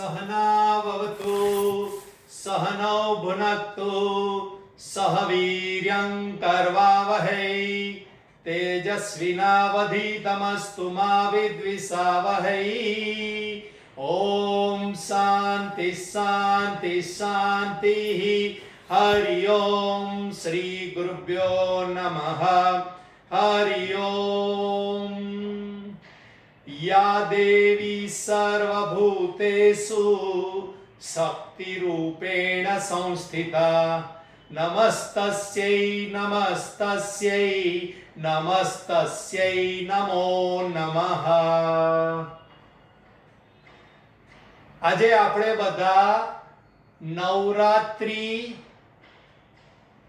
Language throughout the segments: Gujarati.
सहनाववतु सहनौ भुनक्तु सह वीर्यं करवावहै तेजस्विनावधीतमस्तु मा विद्विषावहै। ओम शांति शांति शांति। हरि ओम श्री गुरुभ्यो नमः। हरि ओम। या देवी सर्वभूतेषु शक्तिरूपेण संस्थिता नमस्तस्यै नमस्तस्यै नमस्तस्यै नमो नमः। આજે આપણે બધા નવરાત્રી,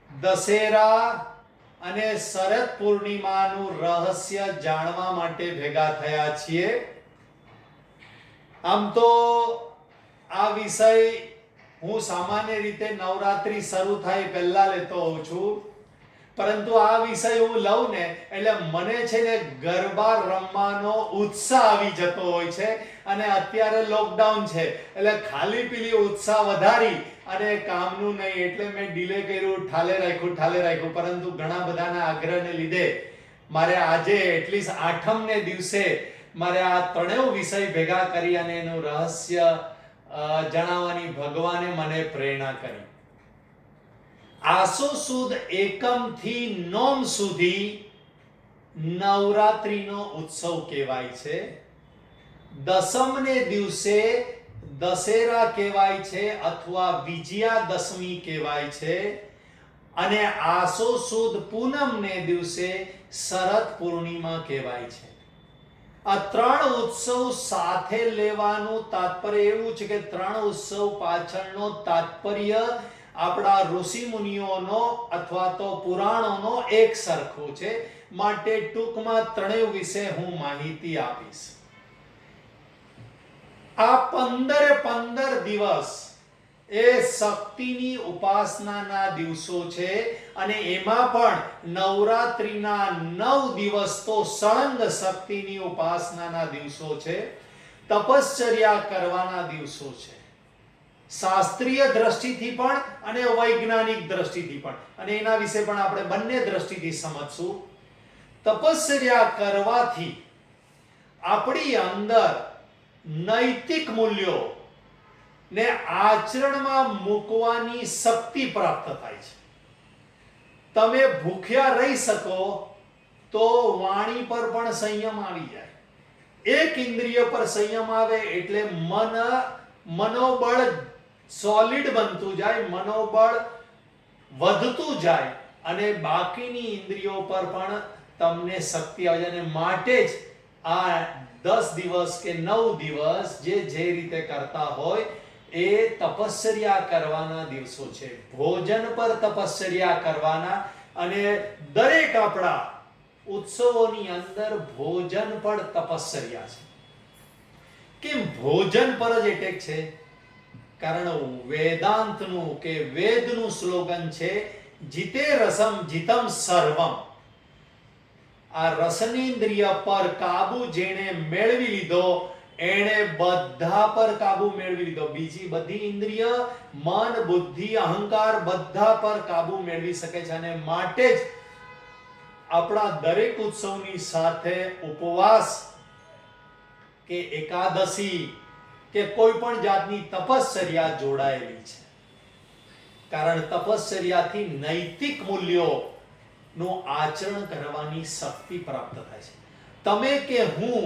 દશેરા અને શરદ પૂર્ણિમાનું રહસ્ય જાણવા માટે ભેગા થયા છીએ। આમ તો આ વિષય હું સામાન્ય રીતે નવરાત્રી શરૂ થાય પહેલા લેતો હોઉં છું, પરંતુ આ વિષય હું લઉં ને એટલે મને છે ને ગરબા રમવાનો ઉત્સાહ આવી જતો હોય છે। અને અત્યારે લોકડાઉન છે એટલે ખાલી પીલી ઉત્સાહ વધારી અને કામનું નહીં એટલે મેં ડિલે કર્યું, ઠાલે રાખ્યું, પરંતુ ઘણા બધાના આગ્રહને લીધે મારે આજે એટલીસ્ટ આઠમને દિવસે મારે આ ત્રણેય વિષય ભેગા કરી અને એનું રહસ્ય જણાવવાની ભગવાને મને પ્રેરણા કરી। આસો સુદ એકમ થી નોમ સુધી નવરાત્રીનો ઉત્સવ કહેવાય છે। દસમને દિવસે દશેરા કહેવાય છે અથવા વિજયાદશમી કહેવાય છે અને આસો સુદ પૂનમને દિવસે શરદ પૂર્ણિમા કહેવાય છે। આ ત્રણ ઉત્સવ સાથે લેવાનું તાત્પર્ય એવું છે કે ત્રણ ઉત્સવ પાછળનો તાત્પર્ય આપણા ઋષિ મુનિઓનો અથવા તો પુરાણોનો એક સરખો છે, માટે ટૂંકમાં ત્રણેય વિશે હું માહિતી આપીશ। આ 15 દિવસ એ શક્તિની ઉપાસનાના દિવસો છે અને એમાં પણ નવરાત્રીના 9 દિવસ તો સળંગ શક્તિની ઉપાસનાના દિવસો છે, તપશ્ચર્યા કરવાના દિવસો છે, શાસ્ત્રીય દ્રષ્ટિથી પણ અને વૈજ્ઞાનિક દ્રષ્ટિથી પણ, અને એના વિશે પણ આપણે બંને દ્રષ્ટિથી સમજશું। તપશ્ચર્યા કરવાથી આપણી અંદર નૈતિક મૂલ્યો ને આચરણમાં મૂકવાની શક્તિ પ્રાપ્ત થાય છે। તમે ભૂખ્યા રહી શકો તો વાણી પર પણ સંયમ આવી જાય। એક ઇન્દ્રિય પર સંયમ આવે એટલે મનોબળ સોલિડ બનતું જાય, મનોબળ વધતું જાય અને બાકીની ઇન્દ્રિયો પર પણ તમને શક્તિ આવે છે। અને માટે જ આ 10 દિવસ કે 9 દિવસ જે રીતે કરતા હોય એ તપશ્ચર્યા કરવાના દિવસો છે। ભોજન પર તપશ્ચર્યા કરવાના અને દરેક આપણા ઉત્સવોની અંદર ભોજન પર તપશ્ચર્યા છે। કેમ ભોજન પર જ એટેક છે? કારણ વેદાંતનું કે વેદનું સ્લોગન છે જીતે રસમ જીતમ સર્વમ। આ રસનેન્દ્રિય પર કાબુ જેણે મેળવી લીધો એણે બધા પર કાબુ મેળવી લીધો। બીજી બધી ઇન્દ્રિય, મન, બુદ્ધિ, અહંકાર બધા પર કાબુ મેળવી શકે છે અને માટે જ આપણા દરેક ઉત્સવની સાથે ઉપવાસ કે એકાદશી કે કોઈ પણ જાતની તપશ્ચર્યા જોડાયેલી છે। કારણ તપશ્ચર્યાથી નૈતિક મૂલ્યો નું આચરણ કરવાની શક્તિ પ્રાપ્ત થાય છે। તમે કે હું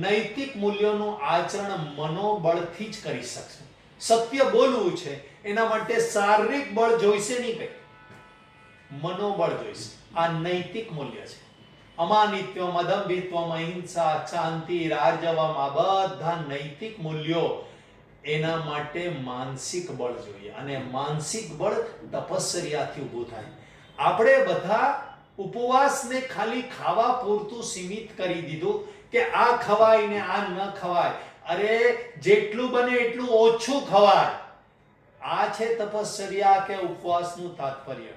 નૈતિક મૂલ્યોનું આચરણ મનોબળથી જ કરી શકશું। સત્ય બોલવું છે એના માટે શારીરિક બળ જોઈશે નહીં, કઈ મનોબળ જોઈશે। આ નૈતિક મૂલ્ય છે। અમાનિત્વમ, અદંભિત્વમ, અહિંસા, શાંતિ, આર્જવમ, આ બધા નૈતિક મૂલ્યો, એના માટે માનસિક બળ જોઈએ અને માનસિક બળ તપશ્ચર્યાથી ઊભું થાય। આપણે બધા ઉપવાસને ખાલી ખાવા પૂરતું સીમિત કરી દીધું કે આ ખવાય ને આ ન ખવાય, અરે જેટલું બને એટલું ઓછું ખવાય। આ છે તપશ્ચર્યા કે ઉપવાસનું તાત્પર્ય।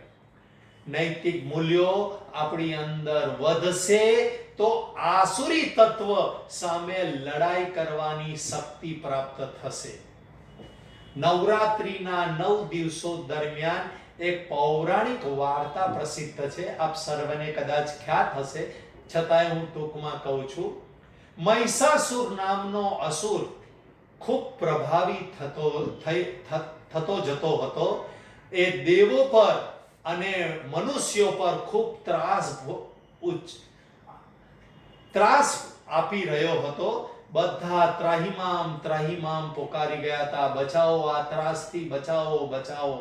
નૈતિક મૂલ્યો આપણી અંદર વધશે તો આસુરી તત્વ સામે લડાઈ કરવાની શક્તિ પ્રાપ્ત થશે। નવરાત્રિના 9 દિવસો દરમિયાન એક પૌરાણિક વાર્તા પ્રસિદ્ધ છે, આપ સર્વને કદાચ ખ્યાત હશે, છતાંય હું ટૂંકમાં કહું છું. મહિષાસુર નામનો અસુર ખૂબ પ્રભાવી થતો જતો હતો. એ દેવો પર અને મનુષ્યો પર ખૂબ ત્રાસ આપી રહ્યો હતો. બધા ત્રાહિમામ ત્રાહિમામ પોકારી ગયા હતા, બચાવો, આ ત્રાસથી બચાવો, બચાવો.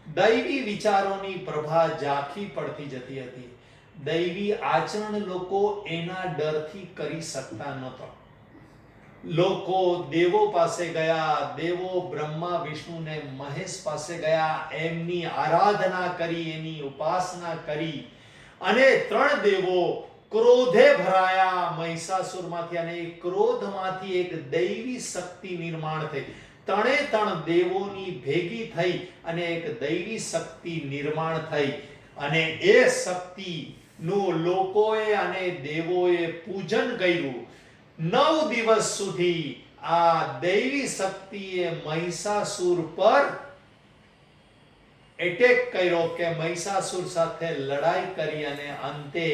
દૈવી વિચારોની પ્રભા ઝાંખી પડતી જતી હતી. દૈવી આચરણ લોકો એના ડરથી કરી શકતા નહોતા. લોકો દેવો પાસે ગયા, દેવો બ્રહ્મા વિષ્ણુ ને મહેશ પાસે ગયા, એમની આરાધના કરી, એની ઉપાસના કરી, અને 3 દેવો ક્રોધે ભરાયા મહિષાસુરમાંથી, અને એ ક્રોધમાંથી એક દૈવી શક્તિ નિર્માણ થઈ. 3 દેવોની ભેગી થઈ અને એક દૈવી શક્તિ નિર્માણ થઈ, અને એ શક્તિનું લોકોએ અને દેવોએ પૂજન કર્યું. 9 દિવસ સુધી આ દૈવી શક્તિએ મહિષાસુર પર એટેક કર્યો, કે મહિષાસુર સાથે લડાઈ કરી, અને અંતે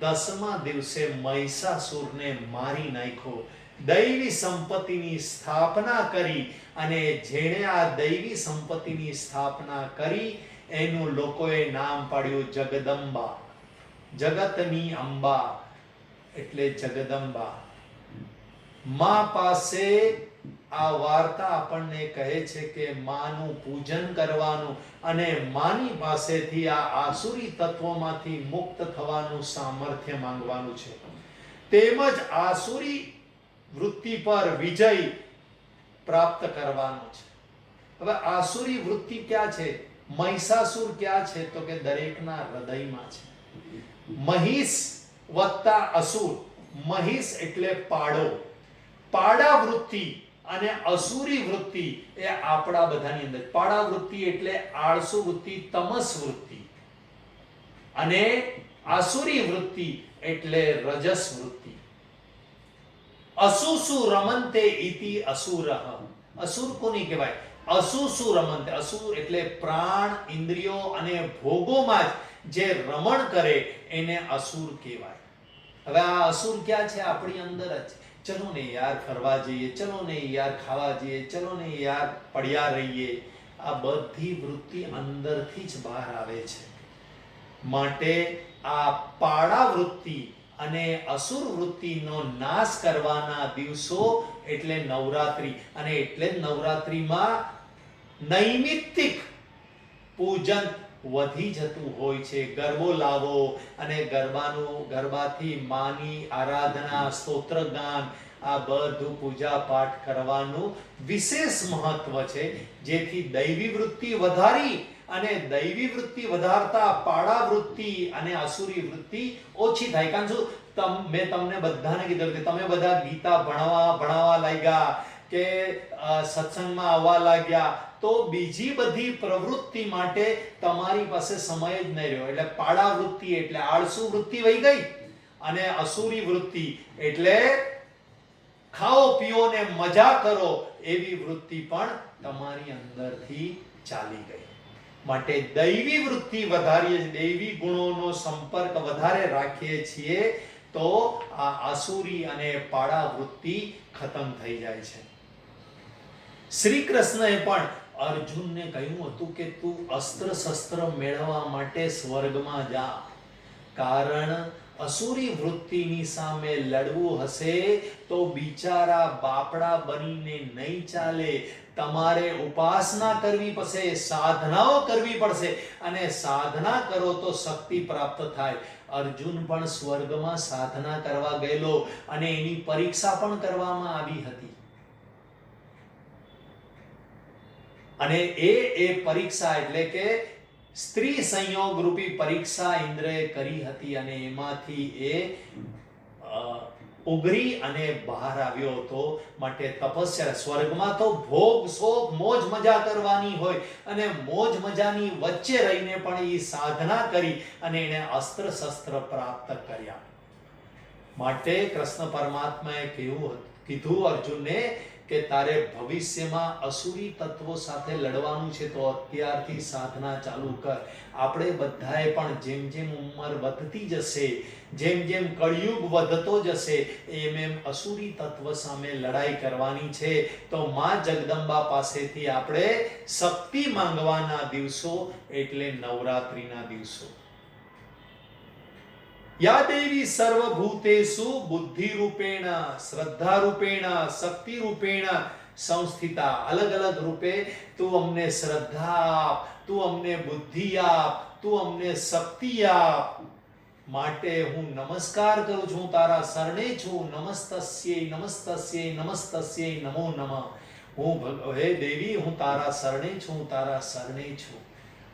10મા દિવસે મહિષાસુરને મારી નાખ્યો. દૈવી સંપત્તિની સ્થાપના કરી, અને જેણે આ દૈવી સંપત્તિની સ્થાપના કરી એનું લોકોએ નામ પાડ્યું જગદંબા. જગતની અંબા એટલે જગદંબા. માં પાસે આ વાર્તા આપણને કહે છે કે માનું પૂજન કરવાનું અને માની પાસેથી આ આસુરી તત્વોમાંથી મુક્ત થવાનું સામર્થ્ય માંગવાનું છે. તેમજ આસુરી વૃત્તિ પર વિજય પ્રાપ્ત કરવાનો છે. હવે આસુરી વૃત્તિ ક્યાં છે? મહિષાસુર ક્યાં છે? તો કે દરેકના હૃદયમાં છે. મહિષ વત્તા અસુર. મહિષ એટલે પાડો. પાડા વૃત્તિ અને અસુરી વૃત્તિ એ આપણા બધાની અંદર. પાડા વૃત્તિ એટલે આળસુ વૃત્તિ, તમસ વૃત્તિ, અને આસુરી વૃત્તિ એટલે રજસ વૃત્તિ. અસુસુ રમંતે ઇતિ અસુરઃ. અસુર કોની કહેવાય? અસુસુ રમંતે. અસુર એટલે પ્રાણ, ઇન્દ્રિયો અને ભોગોમાં જે રમણ કરે એને અસુર કહેવાય. હવે આ અસુર ક્યાં છે? આપણી અંદર જ. ચલો ને યાર ફરવા જઈએ, ચલો ને યાર ખાવા જઈએ, ચલો ને યાર પડ્યા રહીએ. આ બધી વૃત્તિ અંદરથી જ બહાર આવે છે. માટે આ પાડા વૃત્તિ અને અસુર વૃત્તિનો નાશ કરવાના દિવસો એટલે નવરાત્રી. અને એટલે જ નવરાત્રીમાં નૈમિત્તિક પૂજન વધી જતું હોય છે. ગરબો લાવો અને ગરબાથી માની આરાધના, સ્તોત્ર ગાન, આ બધું પૂજા પાઠ કરવાનું વિશેષ મહત્વ છે, જેથી દૈવી વૃત્તિ વધારી, અને દૈવી વૃત્તિ વધારતા પાડા વૃત્તિ અને અસુરી વૃત્તિ ઓછી થાય. કારણ શું? મેં તમને બધાને કીધું કે તમે બધા ગીતા ભણાવવા લાગ્યા કે સત્સંગમાં આવવા લાગ્યા, તો બીજી બધી પ્રવૃત્તિ માટે તમારી પાસે સમય જ નહીં રહ્યો. એટલે પાડા વૃત્તિ એટલે આળસુ વૃત્તિ વહી ગઈ, અને અસુરી વૃત્તિ એટલે ખાઓ પીઓ ને મજા કરો એવી વૃત્તિ પણ તમારી અંદરથી ચાલી ગઈ. માટે દૈવી વૃત્તિ વધારીએ, દૈવી ગુણોનો સંપર્ક વધારે રાખીએ છીએ તો આ આસુરી અને પાડા વૃત્તિ ખતમ થઈ જાય છે. શ્રી કૃષ્ણએ પણ અર્જુનને કહ્યું હતું કે તું અસ્ત્ર શસ્ત્ર મેળવવા માટે સ્વર્ગમાં જા, કારણ અસુરી વૃત્તિની સામે લડવું હશે તો બિચારા બાપડા બનીને નહીં ચાલે. તમારે ઉપાસના કરવી પડશે, સાધનાઓ કરવી પડશે, અને સાધના કરો તો શક્તિ પ્રાપ્ત થાય. અર્જુન પણ સ્વર્ગમાં સાધના કરવા ગયેલો, અને એની પરીક્ષા પણ કરવામાં આવી હતી. અને એ પરીક્ષા એટલે કે સ્ત્રી સંયોગ રૂપી પરીક્ષા ઇન્દ્રએ કરી હતી, અને એમાંથી એ ઉગરી અને બહાર આવ્યો હતો. માટે તપસ્યા, સ્વર્ગમાં તો ભોગ શોખ મોજ મજા કરવાની હોય, અને મોજ મજાની વચ્ચે રહીને પણ એ સાધના કરી અને એને અસ્ત્ર શસ્ત્ર પ્રાપ્ત કર્યા. માટે કૃષ્ણ પરમાત્માએ કીધું અર્જુનને કે તારે ભવિષ્યમાં અસુરી તત્વો સાથે લડવાનું છે તો અત્યારથી સાધના ચાલુ કર. આપણે બધાએ પણ જેમ જેમ ઉંમર વધતી જશે, જેમ જેમ કળિયુગ વધતો જશે, એમ એમ અસુરી તત્વ સામે લડાઈ કરવાની છે. તો માં જગદંબા પાસેથી આપણે શક્તિ માંગવાના દિવસો એટલે નવરાત્રિના દિવસો. યા દેવી સર્વભૂતેષુ બુદ્ધિ રૂપેણ, શ્રદ્ધા રૂપેણ, શક્તિ રૂપેણ સંસ્થિતા. અલગ અલગ રૂપે તું અમને શ્રદ્ધા આપ, તું અમને બુદ્ધિ આપ, તું અમને શક્તિ આપ. માટે હું નમસ્કાર કરું છું, તારા શરણે છું. નમસ્તસ્યૈ નમસ્તસ્યૈ નમસ્તસ્યૈ નમો નમઃ. હે દેવી, હું તારા શરણે છું, તારા શરણે છું.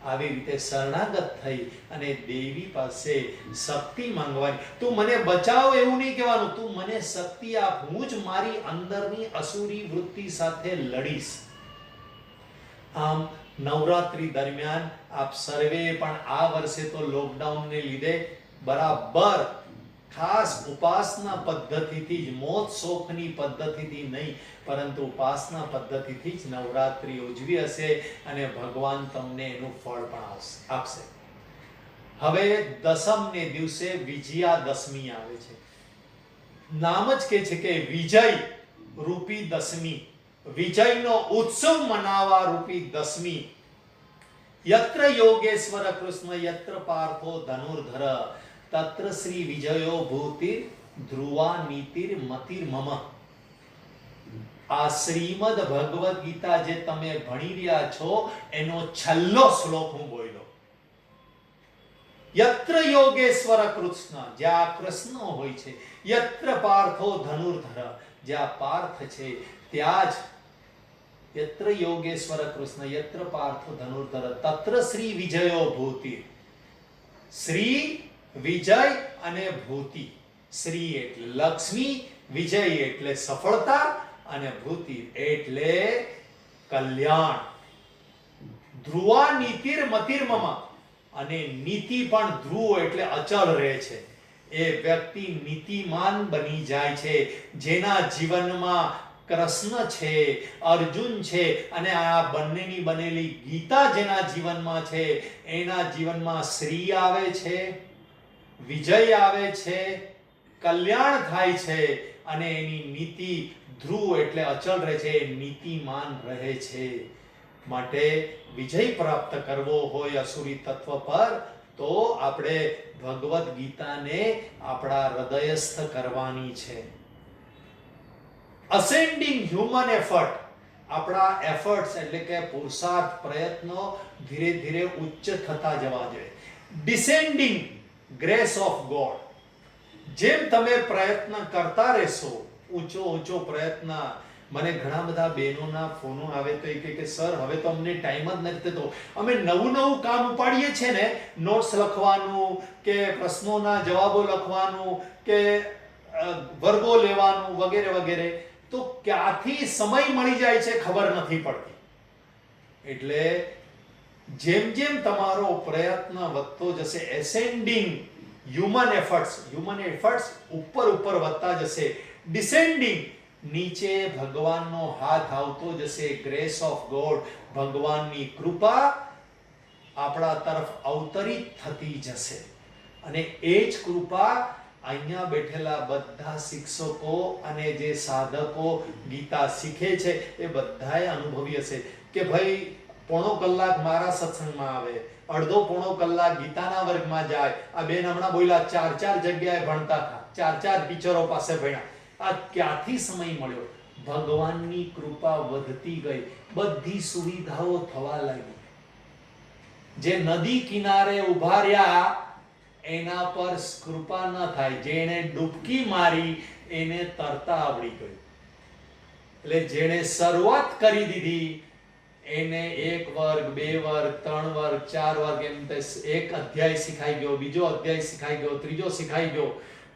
આવી રીતે શરણાગત થઈ અને દેવી પાસે શક્તિ માંગવાની. તું મને બચાવ એવું નહીં કહેવાનું, તું મને શક્તિ આપ, હું જ મારી અંદરની અસુરી વૃત્તિ સાથે લડીશ. આમ નવરાત્રી દરમિયાન આપ સર્વે પણ આ વર્ષે તો લોકડાઉનને લીધે બરાબર ખાસ ઉપાસના પદ્ધતિથી જ, મોજ શોખની પદ્ધતિથી નહીં પરંતુ ઉપાસના પદ્ધતિથી જ નવરાત્રી ઉજવી હશે અને ભગવાન તમને એનું ફળ પણ આપશે. હવે દસમને દિવસે વિજયાદશમી આવે છે. નામ જ કહે છે કે વિજય રૂપી દશમી, વિજયનો ઉત્સવ મનાવવા રૂપી દશમી. યત્ર યોગેશ્વર કૃષ્ણ યત્ર પાર્થો ધનુર્ધર તત્ર શ્રી વિજયો ભૂતિર ધ્રુવા નીતિર મતિર મમ. આ શ્રીમદ ભગવદ ગીતા જે તમે ભણી રહ્યા છો એનો છેલ્લો શ્લોક હું બોલ્યો. યત્ર યોગેશ્વર કૃષ્ણ, જ્યાં કૃષ્ણ હોય છે, યત્ર પાર્થો ધનુર્ધર, જ્યાં પાર્થ છે ત્યાં જ. યત્ર યોગેશ્વર કૃષ્ણ યત્ર પાર્થો ધનુર્ધર તત્ર શ્રી વિજયો ભૂતિ. શ્રી, વિજય અને ભૂતિ. શ્રી એટલે લક્ષ્મી, વિજય એટલે સફળતા અને ભૂતિ એટલે કલ્યાણ. ધ્રુવા નીતિર મતિર મમ, અને નીતિ પણ ધ્રુવ એટલે અચળ રહે છે. એ વ્યક્તિ નીતિમાન બની જાય છે જેના જીવનમાં કૃષ્ણ છે, અર્જુન છે અને આ બંનેની બનેલી ગીતા જેના જીવનમાં છે એના જીવનમાં શ્રી આવે છે, વિજય આવે છે, કલ્યાણ થાય છે અને એની નીતિ ધ્રુવ એટલે અચળ રહે છે, નીતિમાન રહે છે. માટે વિજય પ્રાપ્ત કરવો હોય અસુરી તત્વ પર તો આપણે ભગવદ ગીતાને આપણા હૃદયસ્થ કરવાની છે. અસેન્ડિંગ હ્યુમન એફર્ટ, આપણા એફર્ટ્સ એટલે કે પુરુષાર્થ, પ્રયત્નો ધીરે ધીરે ઉચ્ચ થતા જવા જોઈએ. ડિસેન્ડિંગ ગ્રેસ ઓફ ગોડ, જેમ તમે પ્રયત્ન કરતા રહેશો, ઊંચો પ્રયત્ન. મને ઘણા બધા બહેનોના ફોનો આવે તો એ કહે કે સર હવે તો અમને ટાઈમ જ નથી થતો, અમે નવું કામ ઉપાડીએ છીએ ને, નોટ્સ લખવાનું કે પ્રશ્નોના જવાબો લખવાનું કે વર્ગો લેવાનું વગેરે વગેરે, તો ક્યાંથી સમય મળી જાય છે ખબર નથી પડતી. એટલે જેમ જેમ તમારો પ્રયત્ન વધતો જશે, એસેન્ડિંગ હ્યુમન એફર્ટ્સ ઉપર વધતા જશે. ડિસેન્ડિંગ, નીચે ભગવાનનો હાથ આવતો જશે. ગ્રેસ ઓફ ગોડ, ભગવાનની કૃપા આપણા તરફ અવતરિત થતી જશે અને એ જ કૃપા અહીંયા બેઠેલા બધા શિક્ષકો અને જે સાધકો ગીતા શીખે છે એ બધાએ અનુભવી હશે કે ભાઈ પોણો કલાક મારા સત્સંગમાં આવે, અડધો પોણો કલાક ગીતાના વર્ગમાં જાય. આ બેન હમણાં બોલ્યા 4 જગ્યાએ ભણતા હતા, 4 ટીચરો પાસે ભણ્યા. આ ક્યાંથી સમય મળ્યો? ભગવાનની કૃપા વધતી ગઈ, બધી સુવિધાઓ થવા લાગી. જે નદી કિનારે ઉભા રહ્યા એના પર કૃપા ન થાય, જેણે ડૂબકી મારી એને તરતા આવડી ગયું. એટલે જેણે શરૂઆત કરી દીધી એને 1 વર્ગ, 2 વર્ગ, 3 વર્ગ, 4 વર્ગ એમ એક અધ્યાય શીખાઈ ગયો, બીજો અધ્યાય શીખાઈ ગયો, ત્રીજો શીખાઈ ગયો.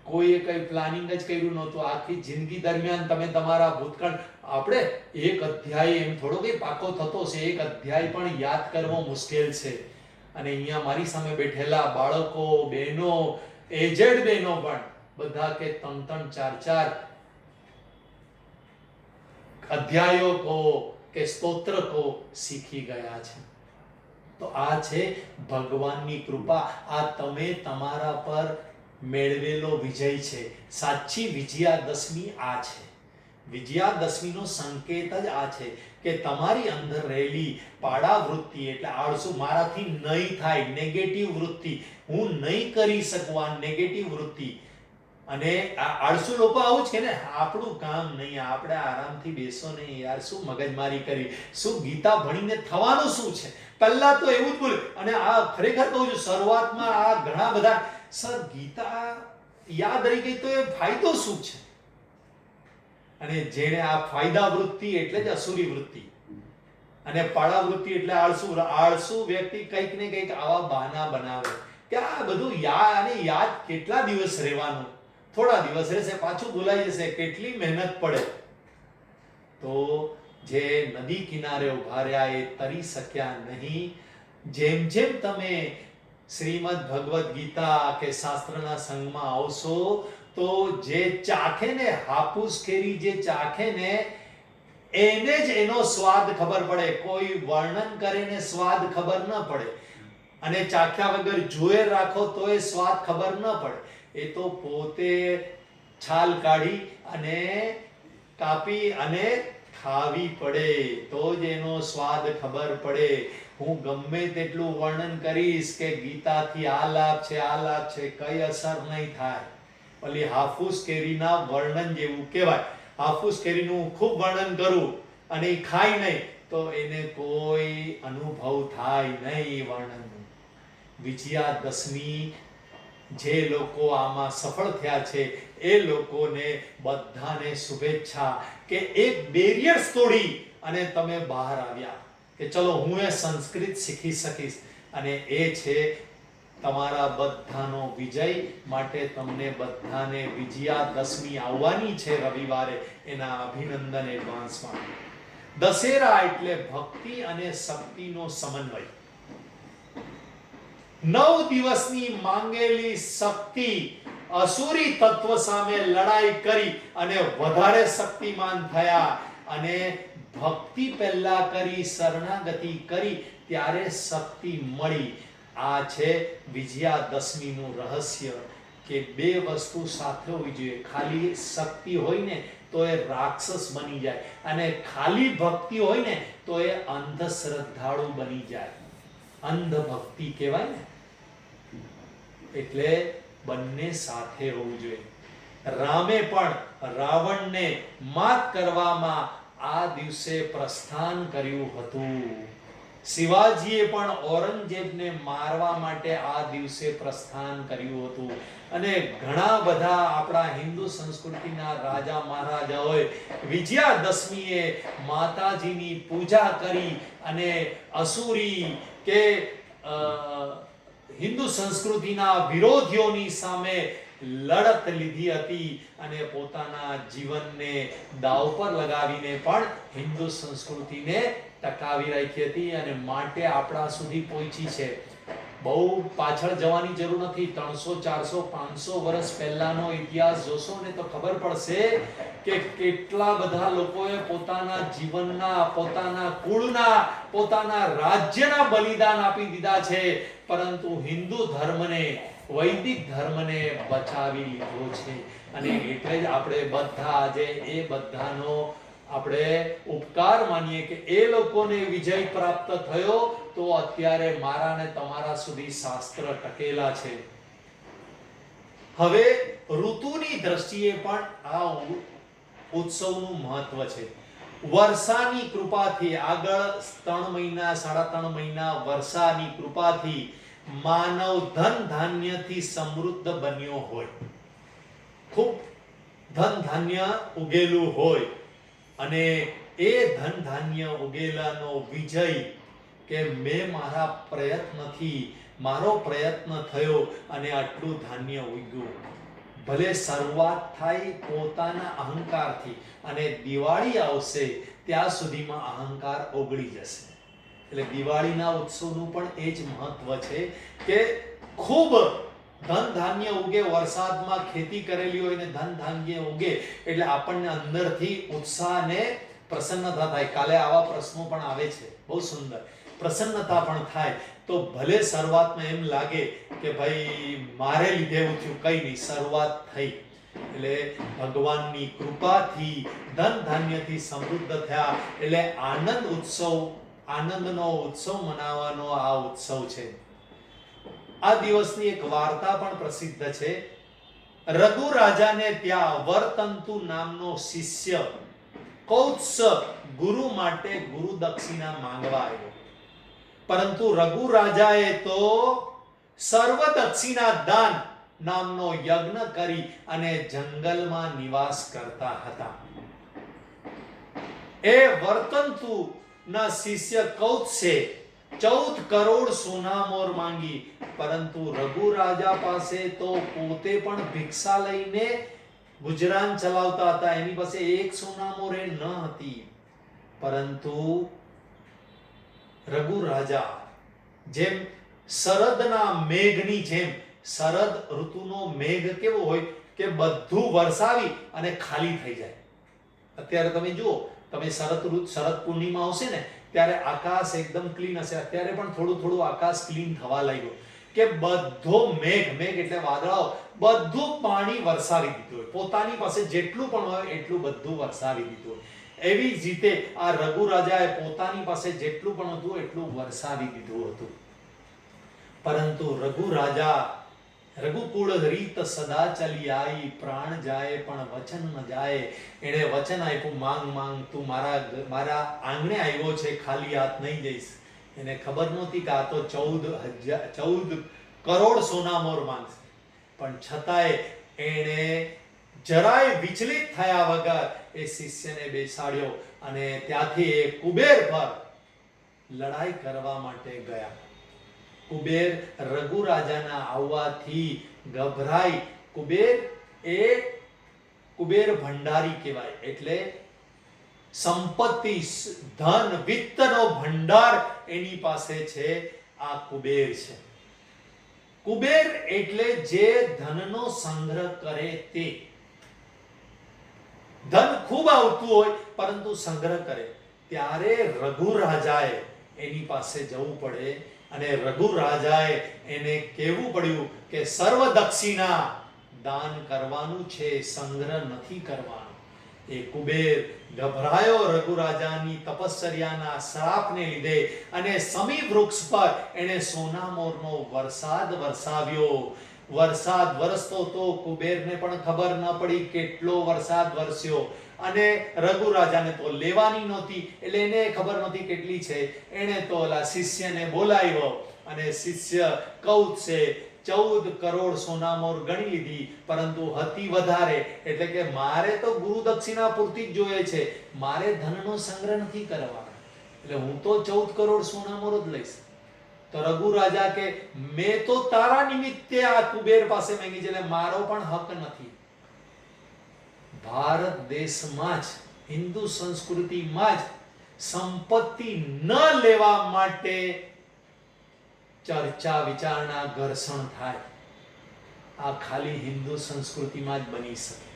કોઈએ કઈ પ્લાનિંગ જ કર્યું નહોતું. આખી જિંદગી દરમિયાન તમે તમારા ભૂતકાળ, આપણે એક અધ્યાય એમ થોડો કઈ પાકો થતો છે, એક અધ્યાય પણ યાદ કરવો મુશ્કેલ છે. અને અહીંયા મારી સામે બેઠેલા બાળકો, બહેનો, એજેડ બહેનો પણ બધા કે 3-3, 4-4 અધ્યાયો કહો કે સ્તોત્ર કહો શીખી ગયા છે. તો આ છે ભગવાનની કૃપા. આ તમે તમારા પર મેળવેલો વિજય છે. સાચી વિજયાદશમી આ છે. વિજયાદશમીનો સંકેત જ આ છે કે તમારી અંદર રહેલી પાડા વૃત્તિ, એટલે આળસુ, મારાથી નહીં થાય, નેગેટિવ વૃત્તિ, હું નહીં કરી શકું, આ નેગેટિવ વૃત્તિ. અને આ આળસુ લોકો આવું છે ને, આપણું કામ નહીં, આપણે આરામથી બેસો નહીં યાર, શું મગજમારી કરી, શું ગીતા ભણીને થવાનું શું છે. પહેલા તો એવું જ બોલ્યું. અને આ ખરેખર કહું છું, શરૂઆતમાં આ ઘણા બધા, સર ગીતા યાદ રહી ગઈ તો એ ફાયદો શું છે. અને જેને આ ફાયદા વૃત્તિ એટલે જ અસુરી વૃત્તિ, અને પાડા વૃત્તિ એટલે આળસુ વ્યક્તિ કંઈક ને કંઈક આવા બહાના બનાવે કે આ બધું યાદ કેટલા દિવસ રહેવાનું, થોડા દિવસ રહેશે પાછું ભૂલાઈ જશે, કેટલી મહેનત પડે. તો જે નદી કિનારે ઉભા રહ્યા એ તરી શક્યા નહીં. જેમ જેમ તમે શ્રીમદ ભગવદ ગીતા કે શાસ્ત્રના સંગમાં આવશો તો જે ચાખે ને, હાફૂસ કેરી જે ચાખે ને, એને જ એનો સ્વાદ ખબર પડે. કોઈ વર્ણન કરીને સ્વાદ ખબર ન પડે, અને ચાખ્યા વગર જોયે રાખો તો એ સ્વાદ ખબર ન પડે. એ તો પોતે છાલ કાઢી અને કાપી અને ખાવી પડે તો જ એનો સ્વાદ ખબર પડે. હું ગમે તેટલું વર્ણન કરીશ કે ગીતાથી આ લાભ છે, આ લાભ છે, કઈ અસર નહીં થાય. ભલે હાફૂસ કેરીના વર્ણન જેવું કહેવાય. હાફૂસ કેરીનું ખૂબ વર્ણન કરું અને એ ખાય નહીં તો એને કોઈ અનુભવ થાય નહીં વર્ણનનું. વિજયાદશમી જે લોકો આમાં સફળ થયા છે એ લોકોને બધાને શુભેચ્છા કે એક બેરિયર્સ તોડી અને તમે બહાર આવ્યા કે ચલો હું એ સંસ્કૃત શીખી શકીશ. અને એ છે તમારા બધાનો વિજય. માટે તમને બધાને વિજયાદશમી આવવાની છે રવિવારે, એના અભિનંદન એડવાન્સમાં. દશેરા એટલે ભક્તિ અને શક્તિનો સમન્વય. 9 દિવસની માંગેલી શક્તિ અસુરી તત્વ સામે લડાઈ કરી અને વધારે શક્તિમાન થયા, અને ભક્તિ પહેલા કરી, શરણાગતિ કરી, ત્યારે શક્તિ મળી. આ છે વિજયાદશમીનું રહસ્ય કે બે વસ્તુ સાથે હોવી જોઈએ. ખાલી શક્તિ હોય ને તો એ રાક્ષસ બની જાય, અને ખાલી ભક્તિ હોય ને તો એ અંધશ્રદ્ધાળુ બની જાય. અંધ ભક્તિ કહેવાય ને. એટલે બંને સાથે હોવું જોઈએ. રામે પણ રાવણને માત કરવામાં આ દિવસે પ્રસ્થાન કર્યું હતું. શિવાજીએ પણ ઔરંગઝેબને મારવા માટે આ દિવસે પ્રસ્થાન કર્યું હતું. અને ઘણા બધા આપણા હિન્દુ સંસ્કૃતિના રાજા મહારાજાઓએ વિજયાદશમીએ માતાજીની પૂજા કરી અને અસુરી કે હિન્દુ સંસ્કૃતિના વિરોધીઓની સામે લડત લીધી હતી, અને પોતાના જીવનને દાવ પર લગાવીને પણ હિન્દુ સંસ્કૃતિને ટકાવી રાખી હતી, અને માટે આપણા સુધી પહોંચી છે. બહુ પાછળ જવાની જરૂર નથી. 300 400 500 વર્ષ પહેલાનો ઇતિહાસ જોશો ને તો ખબર પડશે કે કેટલા બધા લોકોએ પોતાના જીવનના, પોતાના કુળના, પોતાના રાજ્યના બલિદાન આપી દીધા છે, પરંતુ હિન્દુ ધર્મને, વૈદિક ધર્મને બચાવી લીધો છે. અને એટલે જ આપણે બધા આજે એ બધાનો આપણે ઉપકાર માનીએ કે એ લોકોને વિજય પ્રાપ્ત થયો તો અત્યારે મારા ને તમારા સુધી શાસ્ત્ર ટકેલા છે. હવે ઋતુની દ્રષ્ટિએ પણ આ ઉત્સવનું મહત્વ છે. વર્ષાની કૃપાથી આગળ 3 મહિના 3.5 મહિના વર્ષાની કૃપાથી માનવ ધન ધાન્યથી સમૃદ્ધ બન્યો હોય, ખૂબ ધન ધાન્ય ઉગેલું હોય, અને એ ધન ધાન્ય ઉગેલાનો વિજય કે મેં મારા પ્રયત્નથી, મારો પ્રયત્ન થયો અને આટલું ધાન્ય ઉગ્યું. ભલે શરૂઆત થાય પોતાના અહંકારથી, અને દિવાળી આવશે ત્યાં સુધીમાં અહંકાર ઓગળી જશે. એટલે દિવાળીના ઉત્સવનું પણ એ જ મહત્વ છે કે ખૂબ ધન ધાન્ય ઉગે. વરસાદમાં ખેતી કરેલી હોય ને ધન ધાન્ય ઉગે એટલે આપણને અંદરથી ઉત્સાહ ને પ્રસન્નતા થાય. કાલે આવા પ્રશ્નો પણ આવે છે, બહુ સુંદર. પ્રસન્નતા પણ થાય. તો ભલે શરૂઆતમાં એમ લાગે કે ભાઈ મારે લીધે એવું થયું, કઈ નહીં, શરૂઆત થઈ. એટલે ભગવાનની કૃપાથી ધન ધાન્યથી સમૃદ્ધ થયા. એટલે આનંદનો ઉત્સવ મનાવવાનો આ ઉત્સવ છે. આ દિવસની એક વાર્તા પણ પ્રસિદ્ધ છે. રઘુ રાજાને ત્યાં વર્તંતુ નામનો શિષ્ય કૌત્સ ગુરુ માટે ગુરુ દક્ષિણા માંગવા આવ્યો. પરંતુ રઘુ રાજાએ તો સર્વ દક્ષિણા દાન નામનો યજ્ઞ કરી અને જંગલમાં નિવાસ કરતા હતા. એ વર્તંતુ ના શિષ્ય કૌત્સે 14 કરોડ સોનામોર માંગી. પરંતુ રઘુ રાજા પાસે તો પોતે પણ ભિક્ષા લઈને ગુજરાન ચલાવતા હતા. એની પાસે 1 સોનામોર ન હતી. પરંતુ રઘુ રાજા જેમ શરદના મેઘની જેમ, શરદ ઋતુનો મેઘ કેવો હોય કે બધું વરસાવી અને ખાલી થઈ જાય. અત્યારે તમે જુઓ, તમે શરદ પૂર્ણિમા આવશે ને ત્યારે આકાશ એકદમ ક્લીન હશે. અત્યારે પણ થોડું થોડું આકાશ ક્લીન થવા લાગ્યું કે બધો મેઘ એટલે વાદળાઓ બધું પાણી વરસાવી દીધું હોય. પોતાની પાસે જેટલું પણ હોય એટલું બધું વરસાવી દીધું હોય. એવી જ રીતે આ રઘુ રાજાએ પોતાની પાસે જેટલું પણ હતું એટલું વરસાવી દીધું હતું. પરંતુ રઘુકુળ રીત સદા ચલી આવી, પ્રાણ જાય પણ વચન ન જાય. એણે વચન આપ્યું, માંગ તું મારા આંગણે આવ્યો છે, ખાલી હાથ નહીં જઈશ. એને ખબર નહોતી કે આ તો 14 કરોડ સોનામોર માંગશે. પણ છતાંય એણે જરાય વિચલિત થયા વગર એ શિષ્યને બેસાડ્યો અને ત્યાંથી એ કુબેર પર લડાઈ કરવા માટે ગયા. કુબેર રઘુ રાજાના આવવાથી ગભરાઈ. કુબેર ભંડારી કહેવાય. એટલે સંપત્તિ, ધન, વિત્તનો ભંડાર એની પાસે છે. આ કુબેર છે. કુબેર એટલે જે ધનનો સંગ્રહ કરે તે. ધન ખૂબ આવતું હોય પરંતુ સંગ્રહ કરે. ત્યારે રઘુ રાજાએ એની પાસે જવું પડે અને રઘુ રાજાએ એને કહેવું પડ્યું કે સર્વ દક્ષિણા દાન કરવાનું છે, સંગ્રહ નથી કરવાનો. એ કુબેર ગભરાયો રઘુ રાજાની તપશ્ચર્યાના શ્રાપને લીધે અને સમી વૃક્ષ પર એને સોનામોરનો વરસાદ વરસાવ્યો. વરસાદ વરસતો તો કુબેરને પણ ખબર ન પડી કેટલો વરસાદ વરસ્યો. અને રઘુ રાજાને તો લેવાની નહોતી, એટલે એને ખબર નહોતી કેટલી છે. એને તો ઓલા શિષ્યને બોલાવ્યો અને શિષ્ય કૌત્સે 14 કરોડ સોનામોર ગણી લીધી. પરંતુ હતી વધારે, એટલે કે મારે તો ગુરુ દક્ષિણા પૂરતી જ જોઈએ છે, મારે ધનનો સંગ્રહ નથી કરવાનો, એટલે હું તો 14 કરોડ સોનામોર જ લઈશ. તો રઘુ રાજા કે મેં તો તારા નિમિત્તે આ કુબેર પાસે માંગી છે, એટલે મારો પણ હક નથી. ભારત દેશમાં જ, હિન્દુ સંસ્કૃતિમાં જ સંપત્તિ ન લેવા માટે ચર્ચા વિચારણા ઘર્ષણ થાય. આ ખાલી હિન્દુ સંસ્કૃતિમાં જ બની શકે.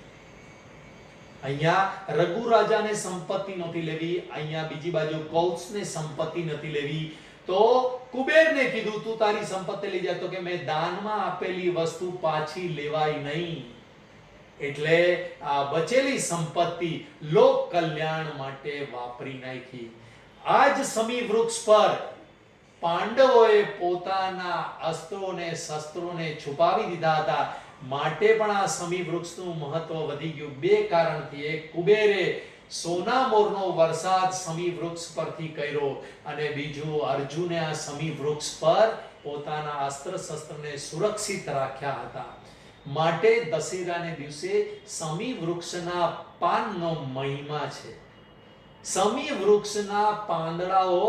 અહીંયા રઘુ રાજાને સંપત્તિ નહોતી લેવી, અહીંયા બીજી બાજુ કૌત્સને સંપત્તિ નથી લેવી. તો કુબેરને કીધું તું તારી સંપત્તિ લઈ જા. તો કે મેં દાનમાં આપેલી વસ્તુ પાછી લેવાય નહીં. એટલે આ બચેલી સંપત્તિ લોક કલ્યાણ માટે વાપરી નાખી. આજ સમી વૃક્ષ પર પાંડવોએ પોતાના અસ્ત્રોને શસ્ત્રોને છુપાવી દીધા હતા. માટે પણ આ સમી વૃક્ષનું મહત્વ વધી ગયું. 2 કારણથી. એક, કુબેરે સોનામોરનો વરસાદ સમી વૃક્ષ પરથી કર્યો અને બીજું, અર્જુને આ સમી વૃક્ષ પર પોતાના અસ્ત્ર શસ્ત્રને સુરક્ષિત રાખ્યા હતા. માટે દશેરાને દિવસે સમી વૃક્ષના પાનનો મહિમા છે. સમી વૃક્ષના પાંદડાઓ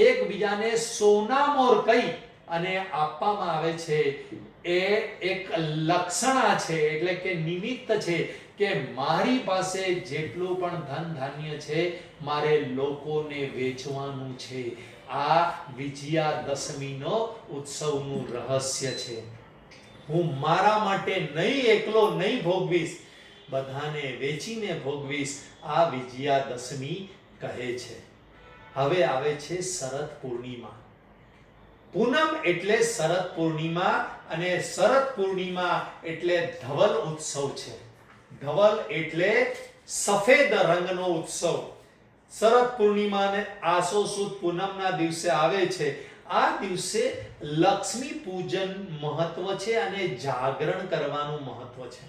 એકબીજાને સોનામોર કહી અને આપવામાં આવે છે. એ એક લક્ષણા છે, એટલે કે નિમિત્ત છે કે મારી પાસે જેટલું પણ ધન ધાન્ય છે મારે લોકોને વેચવાનું છે. આ વિજયાદશમીનો ઉત્સવનું રહસ્ય છે. હું મારા માટે નહીં એકલો નહીં ભોગવીશ, બધાને વેચીને ભોગવીશ, આ વિજયાદશમી કહે છે. હવે આવે છે શરદ પૂર્ણિમા. પૂનમ એટલે શરદ પૂર્ણિમા, અને શરદ પૂર્ણિમા એટલે ધવલ ઉત્સવ છે. ધવલ એટલે સફેદ રંગનો ઉત્સવ. શરદ પૂર્ણિમાને આસો સુદ પૂનમના દિવસે આવે છે. આ દિવસે લક્ષ્મી પૂજન મહત્વ છે અને જાગરણ કરવાનું મહત્વ છે.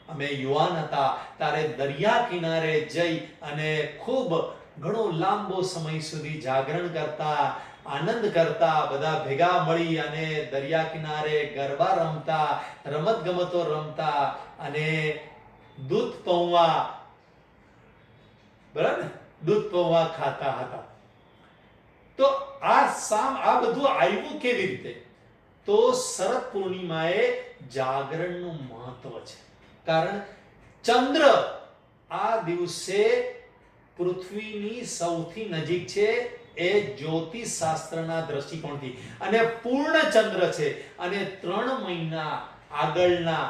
અમે યુવાન હતા ત્યારે દરિયા કિનારે જઈ અને ખૂબ ઘણો લાંબો સમય સુધી જાગરણ કરતા, આનંદ કરતા, બધા ભેગા મળી અને દરિયા કિનારે ગરબા રમતા, રમત ગમતો રમતા અને દૂધ પૌવા, બરાબર, દૂધ પૌવા ખાતા હતા. તો આ બધું આવ્યું કેવી રીતે? તો શરદ પૂર્ણિમાએ જાગરણનું મહત્વ છે. કારણ ચંદ્ર આ દિવસે પૃથ્વીની સૌથી નજીક છે, એ જ્યોતિષ શાસ્ત્રના દ્રષ્ટિકોણથી, અને પૂર્ણ ચંદ્ર છે. અને 3 મહિના આગળના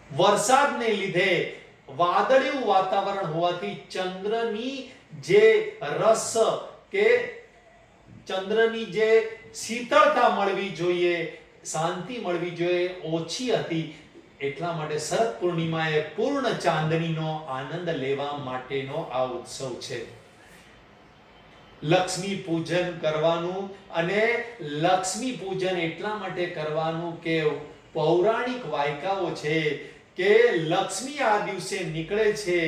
વરસાદને લીધે વાદળિયું વાતાવરણ હોવાથી ચંદ્રની જે રસ કે ચંદ્રની જે શીતળતા મળવી જોઈએ, શાંતિ મળવી જોઈએ, ઓછી હતી. એટલા માટે શરદ પૂર્ણિમાએ પૂર્ણ ચાંદનીનો આનંદ લેવા માટેનો આ ઉત્સવ છે. લક્ષ્મી પૂજન કરવાનું, અને લક્ષ્મી પૂજન એટલા માટે કરવાનું કે પૌરાણિક વાયકાઓ છે કે લક્ષ્મી આ દિવસે નીકળે છે,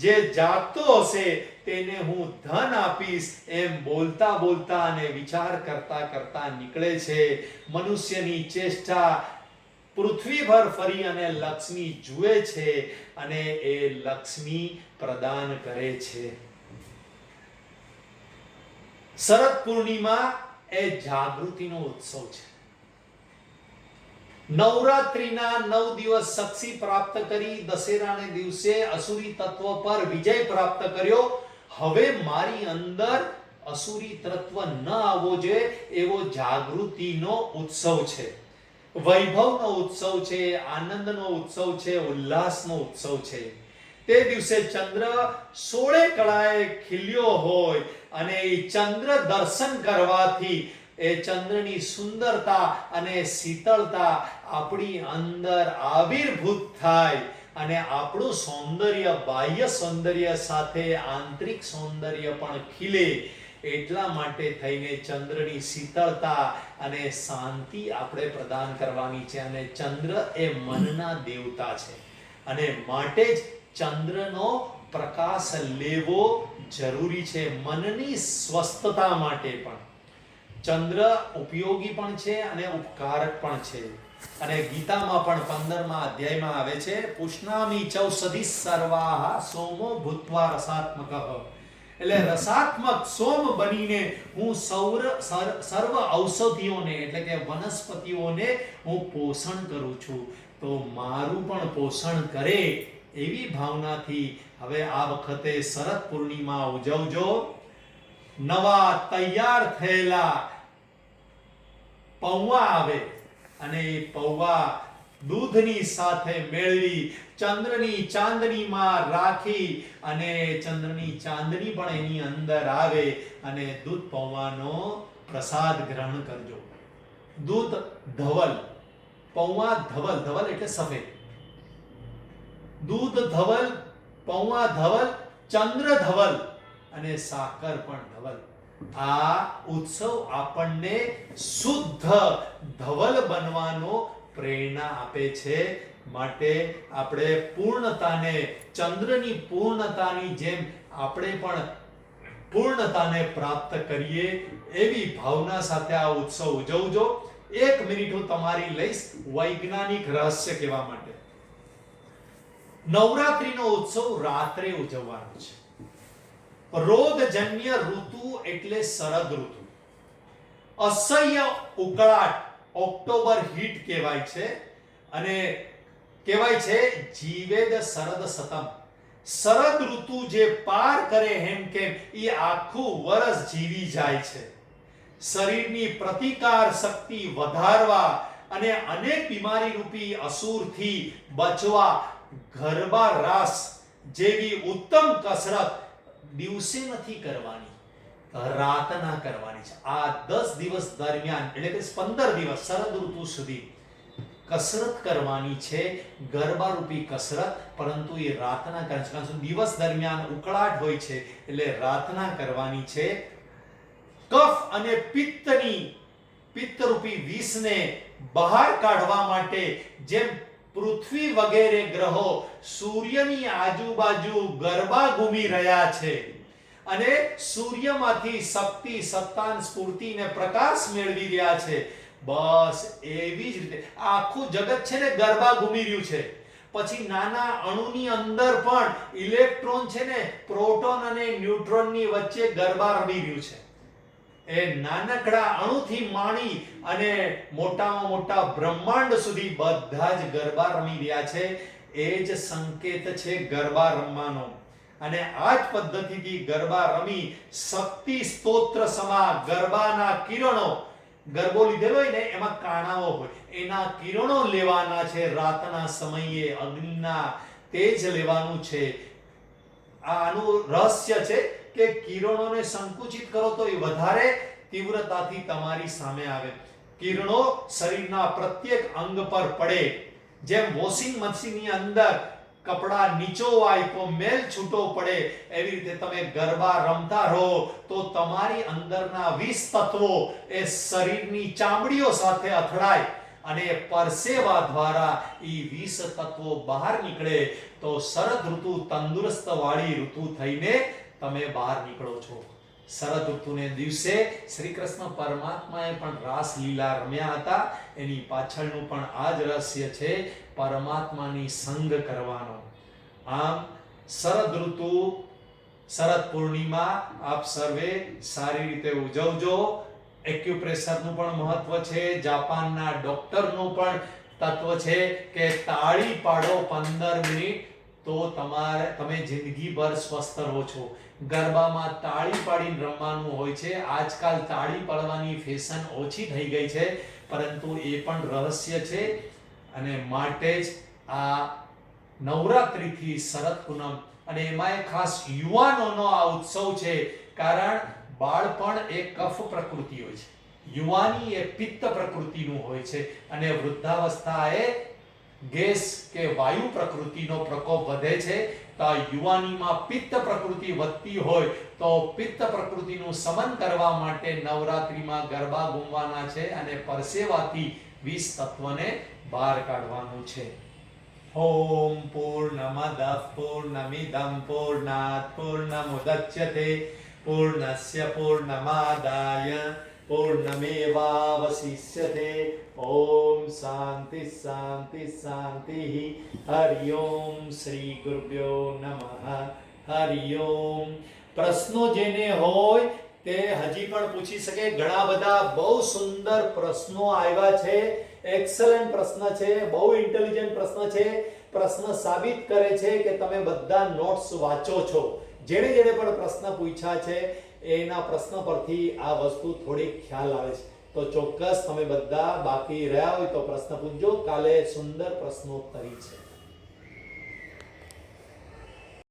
જે જાગતો હશે તેને હું ધન આપીશ, એમ બોલતા બોલતા અને વિચાર કરતા કરતા નીકળે છે. મનુષ્યની ચેષ્ટા પૃથ્વી પર ફરી અને લક્ષ્મી જુએ છે અને એ લક્ષ્મી પ્રદાન કરે છે. શરદ પૂર્ણિમા એ જાગૃતિનો ઉત્સવ છે. નવરાત્રિના 9 દિવસ શક્તિ પ્રાપ્ત કરી, દશેરાને દિવસે અસુરી તત્વ પર વિજય પ્રાપ્ત કર્યો. હવે મારી અંદર અસુરી તત્વ ન આવવો જોઈએ એવો જાગૃતિનો ઉત્સવ છે. વૈભવનો ઉત્સવ છે, આનંદનો ઉત્સવ છે, ઉલ્લાસનો ઉત્સવ છે. તે દિવસે ચંદ્ર 16 કળાએ ખીલ્યો હોય અને એ ચંદ્ર દર્શન કરવાથી એ ચંદ્રની સુંદરતા અને શીતળતા આપણી અંદર આવિર્ભૂત થાય અને આપણું સૌંદર્ય, બાહ્ય સૌંદર્ય સાથે આંતરિક સૌંદર્ય પણ ખીલે. એટલા માટે થઈને ચંદ્રની શીતળતા અને શાંતિ આપણે પ્રદાન કરવાની છે. અને ચંદ્ર એ મનના દેવતા છે, અને માટે જ ચંદ્રનો પ્રકાશ લેવો જરૂરી છે. મનની સ્વસ્થતા માટે પણ ચંદ્ર ઉપયોગી પણ છે અને ઉપકારક પણ છે. અને ગીતામાં પણ 15મા અધ્યાયમાં આવે છે, પુષ્ણામી ચૌષધિ સર્વાહ સોમો ભૂત્વા રસાત્મકઃ. એટલે રસાત્મક સોમ બનીને હું સર્વ ઔષધિઓને એટલે કે વનસ્પતિઓને હું પોષણ કરું છું. તો મારું પણ પોષણ કરે એવી ભાવનાથી હવે આ વખતે શરદ પૂર્ણિમા ઉજવજો. નવા તૈયાર થયેલા પૌવા આવે અને એ પૌવા દૂધની સાથે મેળવી ચંદ્રની ચાંદનીમાં રાખી, અને ચંદ્રની ચાંદની પણ એની અંદર આવે, અને દૂધ પૌવાનો પ્રસાદ ગ્રહણ કરજો. દૂધ ધવલ, પૌવા ધવલ, ધવલ એટલે સફેદ. દૂધ ધવલ, પૌવા ધવલ, ચંદ્ર ધવલ અને સાકર પણ ધવલ. આ ઉત્સવ આપણને શુદ્ધ ધવલ બનવાનો પ્રેરણા આપે છે. માટે આપણે પૂર્ણતાને, ચંદ્રની પૂર્ણતાની જેમ આપણે પણ પૂર્ણતાને પ્રાપ્ત કરીએ એવી ભાવના સાથે આ ઉત્સવ ઉજવજો. 1 મિનિટ હું તમારી લઈશ વૈજ્ઞાનિક રહસ્ય કહેવા માટે. નવરાત્રીનો ઉત્સવ રાત્રે ઉજવવાનો છે. રોગજન્ય ઋતુ એટલે શરદ ઋતુ. અસહ્ય ઉકળાટ ઓક્ટોબર હીટ કહેવાય છે, અને કહેવાય છે જીવેદ શરદ સતમ. શરદ ઋતુ જે પાર કરે હેમ કેમ એ આખું વર્ષ જીવી જાય છે. શરીરની પ્રતિકાર શક્તિ વધારવા અને અનેક બીમારી રૂપી અસુરથી બચવા ગરબા રાસ જેવી ઉત્તમ કસરત દિવસે નથી કરવાની, રાતના કરવાની છે. આ 10 દિવસ દરમિયાન એટલે કે 15 દિવસ શરદ ઋતુ સુધી કસરત કરવાની છે, ગરબા રૂપી કસરત, પરંતુ એ રાતના કરવાની છે. કારણ કે દિવસ દરમિયાન ઉકળાટ હોય છે એટલે રાતના કરવાની છે. કફ અને પિત્ત રૂપી વિષને બહાર કાઢવા માટે જેમ પૃથ્વી વગેરે ગ્રહો સૂર્યની આજુબાજુ ગરબા ઘૂમી રહ્યા છે અને સૂર્યમાંથી શક્તિ, સત્તા, સ્ફૂર્તિ ને પ્રકાશ મેળવી રહ્યા છે, બસ એવી જ રીતે આખું જગત છે ને ગરબા ઘૂમી રહ્યું છે. પછી નાના અણુની અંદર પણ ઇલેક્ટ્રોન છે ને પ્રોટોન અને ન્યુટ્રોનની વચ્ચે ગરબા રમી રહ્યું છે. એ નાનકડા અણુથી માંડી અને મોટામાં મોટા બ્રહ્માંડ સુધી બધા જ ગરબા રમી રહ્યા છે. એ જ સંકેત છે ગરબા રમવાનો. અને આ જ પદ્ધતિથી ગરબા રમી શક્તિ સ્તોત્ર સમા ગરબાના કિરણો, ગરબો લીધેલો હોય ને એમાં કાણાઓ હોય, એના કિરણો લેવાના છે. રાતના સમયે અગ્નિના તેજ લેવાનું છે. આનું રહસ્ય છે કે કિરણોને સંકુચિત કરો તો એ વધારે તીવ્રતાથી તમારી સામે આવે. કિરણો શરીરના પ્રત્યેક અંગ પર પડે. જેમ વોશિંગ મશીનની અંદર કપડા નીચોવાય તો મેલ છૂટો પડે, એવી રીતે તમે ગરબા રમતા રહો તો તમારી અંદરના 20 તત્વો એ શરીરની ચામડીઓ સાથે અથડાય અને પરસેવા દ્વારા એ 20 તત્વો બહાર નીકળે તો શરદ ઋતુ તંદુરસ્ત વાળી ઋતુ થઈને તમે બહાર નીકળો છો. શરદ ઋતુને દિવસે શ્રી કૃષ્ણ પરમાત્માએ પણ રાસલીલા રમ્યા હતા. એની પાછળનું પણ આ જ રહસ્ય છે, પરમાત્માની સંગ કરવાનો. આમ શરદ ઋતુ, શરદ પૂર્ણિમા આપ સર્વે સારી રીતે ઉજવજો. એક્યુપ્રેશરનું પણ મહત્વ છે. જાપાનના ડોક્ટરનું પણ તત્વ છે કે તાળી પાડો 15 મિનિટ તો તમે જિંદગીભર સ્વસ્થ રહો છો. ગરબામાં તાળી પાડીને રમવાનું હોય છે. આજકાલ તાળી પાડવાની ફેશન ઓછી થઈ ગઈ છે, પરંતુ એ પણ રહસ્ય છે. અને માટે જ આ નવરાત્રિથી શરદ પૂનમ અને એમાંય ખાસ યુવાનોનો આ ઉત્સવ છે. કારણ બાળપણ એ કફ પ્રકૃતિ હોય છે, યુવાની એ પિત્ત પ્રકૃતિનું હોય છે અને વૃદ્ધાવસ્થા એ ગેસ કે વાયુ પ્રકૃતિનો પ્રકોપ વધે છે. તો યુવાનીમાં પિત્ત પ્રકૃતિ વધતી હોય તો પિત્ત પ્રકૃતિનું સમન કરવા માટે નવરાત્રિમાં ગરબા ઘૂમવાના છે અને પરસેવાથી 20 તત્વને બહાર કાઢવાનું છે. ઓમ પૂર્ણમદઃ પૂર્ણમિદં પૂર્ણાત પૂર્ણમુદચ્યતે પૂર્ણસ્ય પૂર્ણમાદાય પૂર્ણમેવાવશિષ્યતે. ઓમ શાંતિ શાંતિ શાંતિ. હરિ ઓમ શ્રી ગુરુભ્યો નમઃ. હરિ ઓમ. પ્રશ્નો જેને હોય તે હજી પણ પૂછી શકે. ઘણા બધા બહુ સુંદર પ્રશ્નો આવ્યા છે. એક્સલન્ટ પ્રશ્ન છે, બહુ ઇન્ટેલિજન્ટ પ્રશ્ન છે. પ્રશ્ન સાબિત કરે છે કે તમે બધા નોટ્સ વાંચો છો. જેણે પણ પ્રશ્ન પૂછ્યા છે એના પ્રશ્ન પરથી આ વસ્તુ થોડી ખ્યાલ આવે છે. તો ચોક્કસ તમે બધા બાકી રહ્યા હોય તો પ્રશ્ન પૂછજો. કાલે સુંદર પ્રશ્નોત્તરી છે.